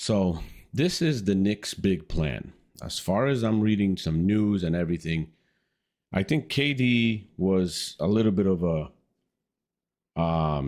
So this is the Knicks' big plan. As far as I'm reading some news and everything, I think KD was a little bit of a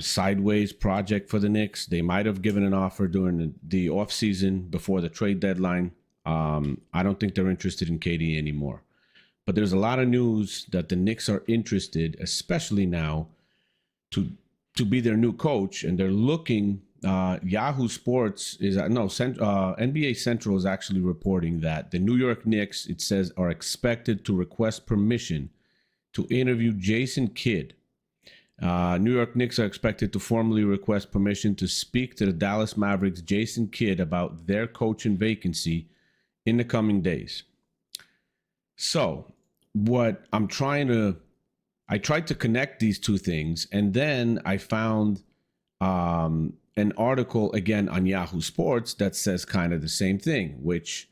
sideways project for the Knicks. They might have given an offer during the offseason before the trade deadline. I don't think they're interested in KD anymore. But there's a lot of news that the Knicks are interested, especially now, to be their new coach, and they're looking. Yahoo Sports is NBA Central is actually reporting that the New York Knicks, it says, are expected to request permission to interview Jason Kidd. New York Knicks are expected to formally request permission to speak to the Dallas Mavericks' Jason Kidd about their coaching vacancy in the coming days. So, I tried to connect these two things, and then I found an article again on Yahoo Sports that says kind of the same thing, which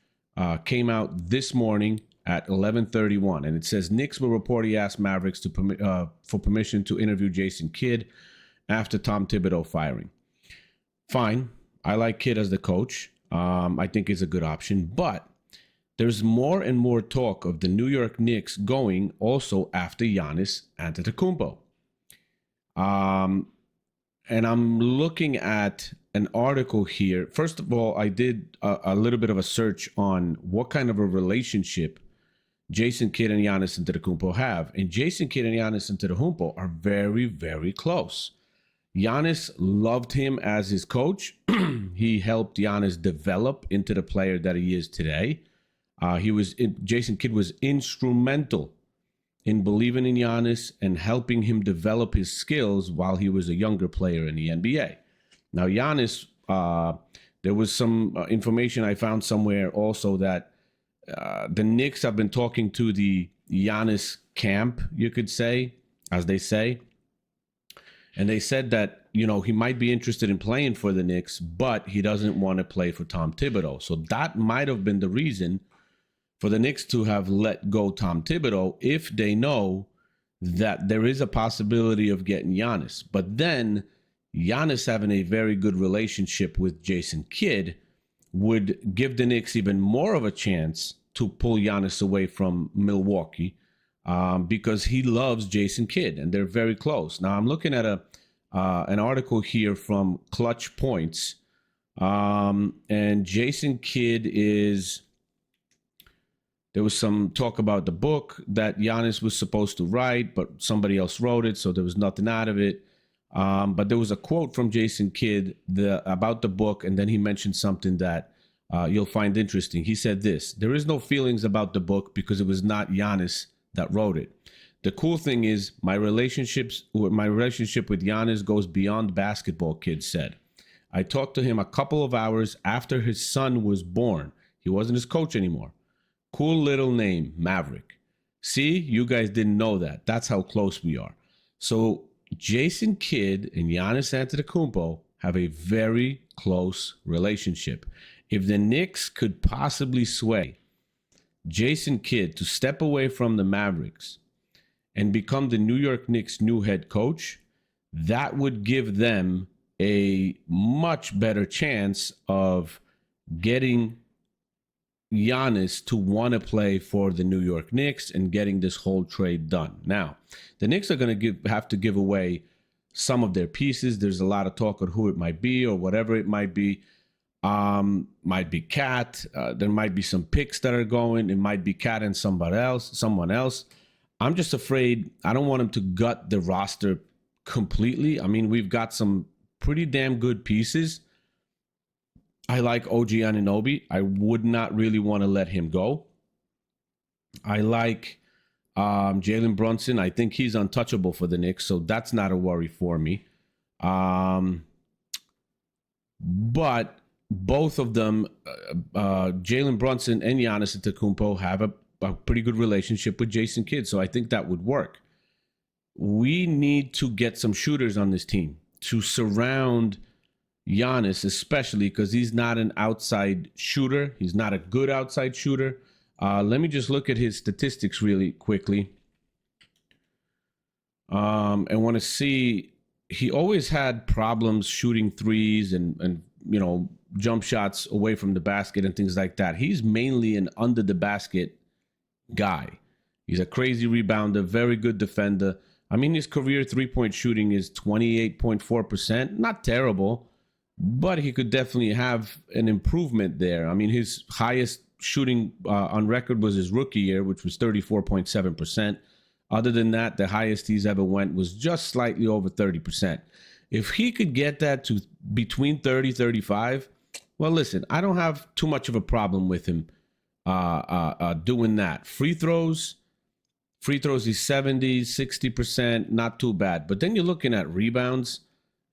came out this morning at 11:31, and it says Knicks will reportedly ask Mavericks for permission to interview Jason Kidd after Tom Thibodeau firing. Fine, I like Kidd as the coach. I think it's a good option, but there's more and more talk of the New York Knicks going also after Giannis Antetokounmpo. And I'm looking at an article here. First of all, I did a little bit of a search on what kind of a relationship Jason Kidd and Giannis Antetokounmpo have. And Jason Kidd and Giannis Antetokounmpo are very, very close. Giannis loved him as his coach. He helped Giannis develop into the player that he is today. Jason Kidd was instrumental in believing in Giannis and helping him develop his skills while he was a younger player in the NBA. Now, Giannis, there was some information I found somewhere also that the Knicks have been talking to the Giannis camp, you could say, as they say. And they said that, he might be interested in playing for the Knicks, but he doesn't want to play for Tom Thibodeau. So that might have been the reason for the Knicks to have let go Tom Thibodeau if they know that there is a possibility of getting Giannis. But then Giannis having a very good relationship with Jason Kidd would give the Knicks even more of a chance to pull Giannis away from Milwaukee because he loves Jason Kidd and they're very close. Now I'm looking at an article here from Clutch Points, and Jason Kidd is... There was some talk about the book that Giannis was supposed to write, but somebody else wrote it, so there was nothing out of it. But there was a quote from Jason Kidd about the book, and then he mentioned something that you'll find interesting. He said this: "There is no feelings about the book because it was not Giannis that wrote it. The cool thing is my relationship with Giannis goes beyond basketball," Kidd said. "I talked to him a couple of hours after his son was born. He wasn't his coach anymore. Cool little name, Maverick. See, you guys didn't know that. That's how close we are." So Jason Kidd and Giannis Antetokounmpo have a very close relationship. If the Knicks could possibly sway Jason Kidd to step away from the Mavericks and become the New York Knicks' new head coach, that would give them a much better chance of getting Giannis to want to play for the New York Knicks and getting this whole trade done. Now, the Knicks are going to have to give away some of their pieces. There's a lot of talk on who it might be or whatever it might be. Might be Cat. There might be some picks that are going. It might be Cat and someone else. I'm just afraid. I don't want him to gut the roster completely. I mean, we've got some pretty damn good pieces. I like OG Anunoby. I would not really want to let him go. I like Jalen Brunson. I think he's untouchable for the Knicks, so that's not a worry for me. But both of them, Jalen Brunson and Giannis Antetokounmpo, have a pretty good relationship with Jason Kidd, so I think that would work. We need to get some shooters on this team to surround Giannis, especially because he's not an outside shooter. He's not a good outside shooter. Let me just look at his statistics really quickly. And want to see, he always had problems shooting threes and jump shots away from the basket and things like that. He's mainly an under the basket guy. He's a crazy rebounder, very good defender. I mean, his career 3-point shooting is 28.4%. Not terrible, but he could definitely have an improvement there. I mean, his highest shooting on record was his rookie year, which was 34.7%. Other than that, the highest he's ever went was just slightly over 30%. If he could get that to between 30, 35, well, listen, I don't have too much of a problem with him doing that. Free throws, he's 70, 60%, not too bad. But then you're looking at rebounds.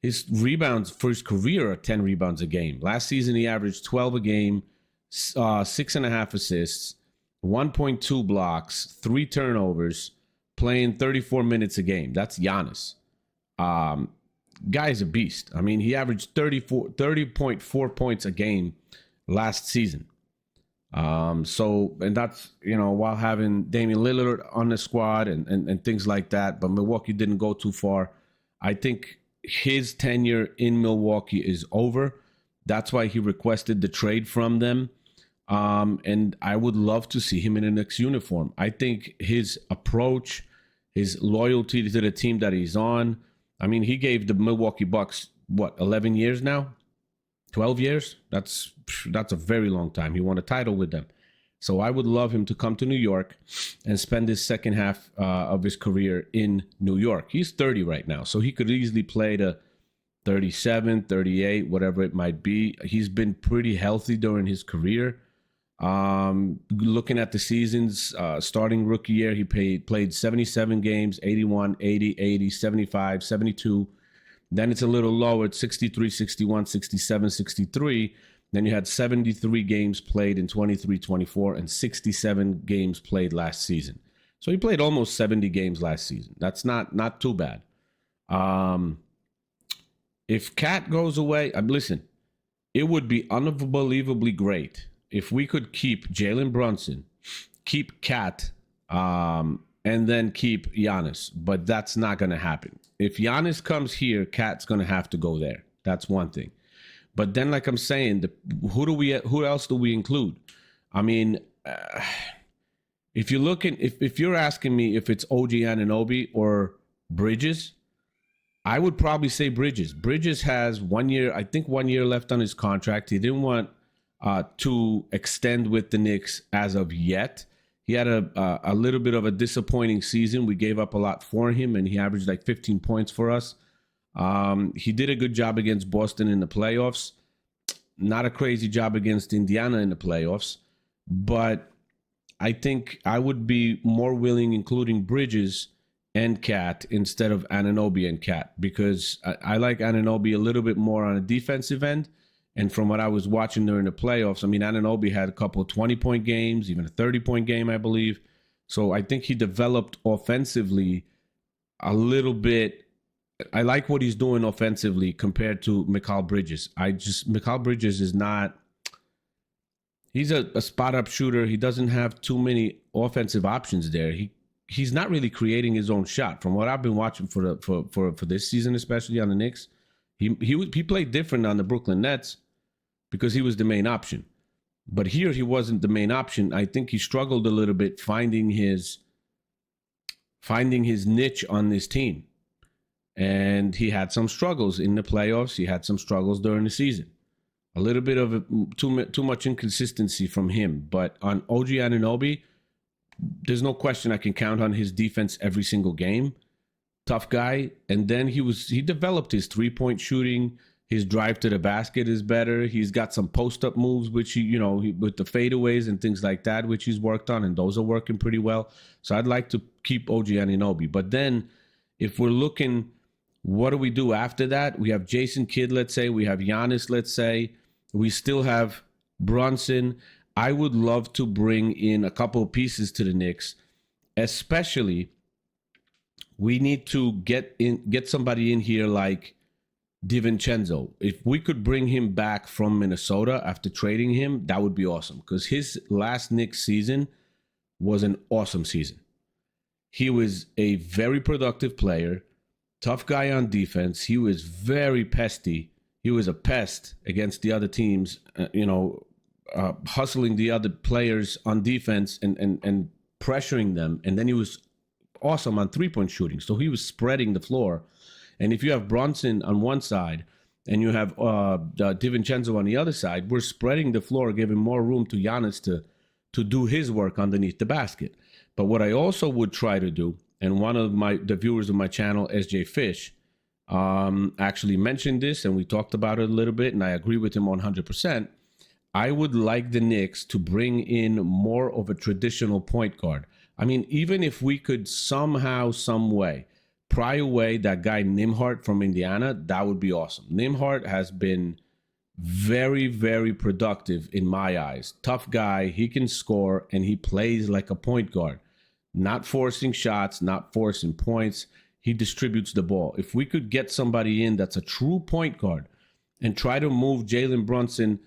His rebounds for his career are 10 rebounds a game. Last season, he averaged 12 a game, 6.5 assists, 1.2 blocks, 3 turnovers, playing 34 minutes a game. That's Giannis. Guy's a beast. I mean, he averaged 30.4 points a game last season. And that's, while having Damian Lillard on the squad and things like that, but Milwaukee didn't go too far. I think his tenure in Milwaukee is over. That's why he requested the trade from them. And I would love to see him in a Knicks uniform. I think his approach, his loyalty to the team that he's on. I mean, he gave the Milwaukee Bucks, 11 years now? 12 years? That's a very long time. He won a title with them. So I would love him to come to New York and spend his second half of his career in New York. He's 30 right now, so he could easily play to 37, 38, whatever it might be. He's been pretty healthy during his career. Looking at the seasons, starting rookie year, he played 77 games, 81, 80, 80, 75, 72. Then it's a little lower at 63, 61, 67, 63. Then you had 73 games played in 23, 24, and 67 games played last season. So he played almost 70 games last season. That's not too bad. If Cat goes away, listen, it would be unbelievably great if we could keep Jalen Brunson, keep Cat, and then keep Giannis. But that's not going to happen. If Giannis comes here, Cat's going to have to go there. That's one thing. But then, like I'm saying, who else do we include? I mean, if you're looking, if you're asking me if it's OG Anunoby or Bridges, I would probably say Bridges. Bridges has 1 year, I think 1 year left on his contract. He didn't want to extend with the Knicks as of yet. He had a little bit of a disappointing season. We gave up a lot for him, and he averaged like 15 points for us. He did a good job against Boston in the playoffs. Not a crazy job against Indiana in the playoffs. But I think I would be more willing including Bridges and Cat instead of Anunoby and Cat, because I like Anunoby a little bit more on a defensive end. And from what I was watching during the playoffs, I mean, Anunoby had a couple of 20-point games, even a 30-point game, I believe. So I think he developed offensively a little bit. I like what he's doing offensively compared to Mikal Bridges. Mikal Bridges is not, he's a spot-up shooter. He doesn't have too many offensive options there. He's not really creating his own shot. From what I've been watching for this season, especially on the Knicks, he played different on the Brooklyn Nets because he was the main option. But here he wasn't the main option. I think he struggled a little bit finding his niche on this team. And he had some struggles in the playoffs. He had some struggles during the season. A little bit of too much inconsistency from him. But on OG Anunoby, there's no question I can count on his defense every single game. Tough guy. And then he developed his 3-point shooting. His drive to the basket is better. He's got some post-up moves, which with the fadeaways and things like that, which he's worked on, and those are working pretty well. So I'd like to keep OG Anunoby. But then if we're looking, what do we do after that? We have Jason Kidd, let's say. We have Giannis, let's say. We still have Brunson. I would love to bring in a couple of pieces to the Knicks, especially we need to get somebody in here like DiVincenzo. If we could bring him back from Minnesota after trading him, that would be awesome, because his last Knicks season was an awesome season. He was a very productive player, tough guy on defense. He was very pesty. he was a pest against the other teams, hustling the other players on defense and pressuring them. And then he was awesome on 3-point shooting. So he was spreading the floor. And if you have Brunson on one side and you have DiVincenzo on the other side, we're spreading the floor, giving more room to Giannis to do his work underneath the basket. But what I also would try to do, and one of the viewers of my channel, SJ Fish, actually mentioned this, and we talked about it a little bit, and I agree with him 100%. I would like the Knicks to bring in more of a traditional point guard. I mean, even if we could somehow, some way, pry away that guy Nembhard from Indiana, that would be awesome. Nembhard has been very, very productive in my eyes. Tough guy, he can score, and he plays like a point guard. Not forcing shots, not forcing points. He distributes the ball. If we could get somebody in that's a true point guard and try to move Jalen Brunson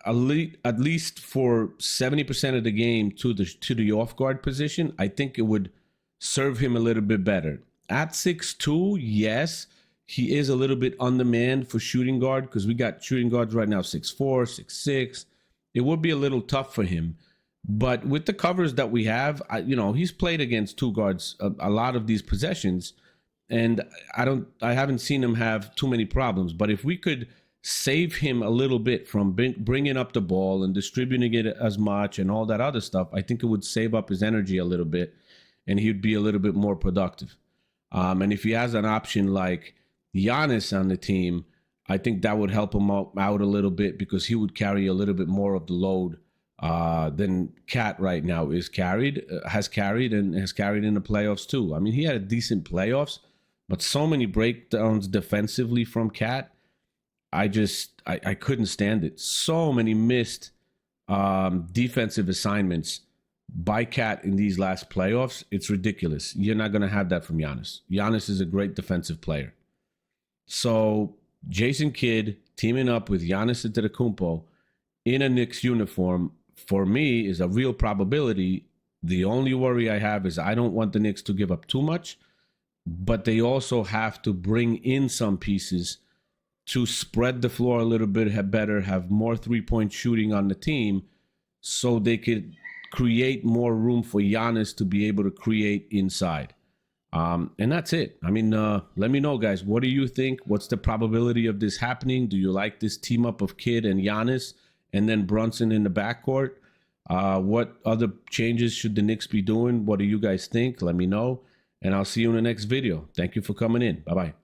at least for 70% of the game to the off guard position, I think it would serve him a little bit better. At 6'2", yes, he is a little bit undermanned for shooting guard because we got shooting guards right now 6'4", 6'6". It would be a little tough for him. But with the covers that we have, he's played against two guards a lot of these possessions, and I haven't seen him have too many problems. But if we could save him a little bit from bringing up the ball and distributing it as much and all that other stuff, I think it would save up his energy a little bit, and he'd be a little bit more productive. And if he has an option like Giannis on the team, I think that would help him out a little bit because he would carry a little bit more of the load than Cat right now has carried in the playoffs too. I mean, he had a decent playoffs, but so many breakdowns defensively from Cat, I couldn't stand it. So many missed defensive assignments by Cat in these last playoffs. It's ridiculous. You're not going to have that from Giannis. Giannis is a great defensive player. So Jason Kidd teaming up with Giannis Antetokounmpo in a Knicks uniform, for me, is a real probability. The only worry I have is I don't want the Knicks to give up too much, but they also have to bring in some pieces to spread the floor a little bit better, have more 3-point shooting on the team so they could create more room for Giannis to be able to create inside. And that's it. I mean, let me know, guys. What do you think? What's the probability of this happening? Do you like this team up of Kidd and Giannis and then Brunson in the backcourt? What other changes should the Knicks be doing? What do you guys think? Let me know. And I'll see you in the next video. Thank you for coming in. Bye-bye.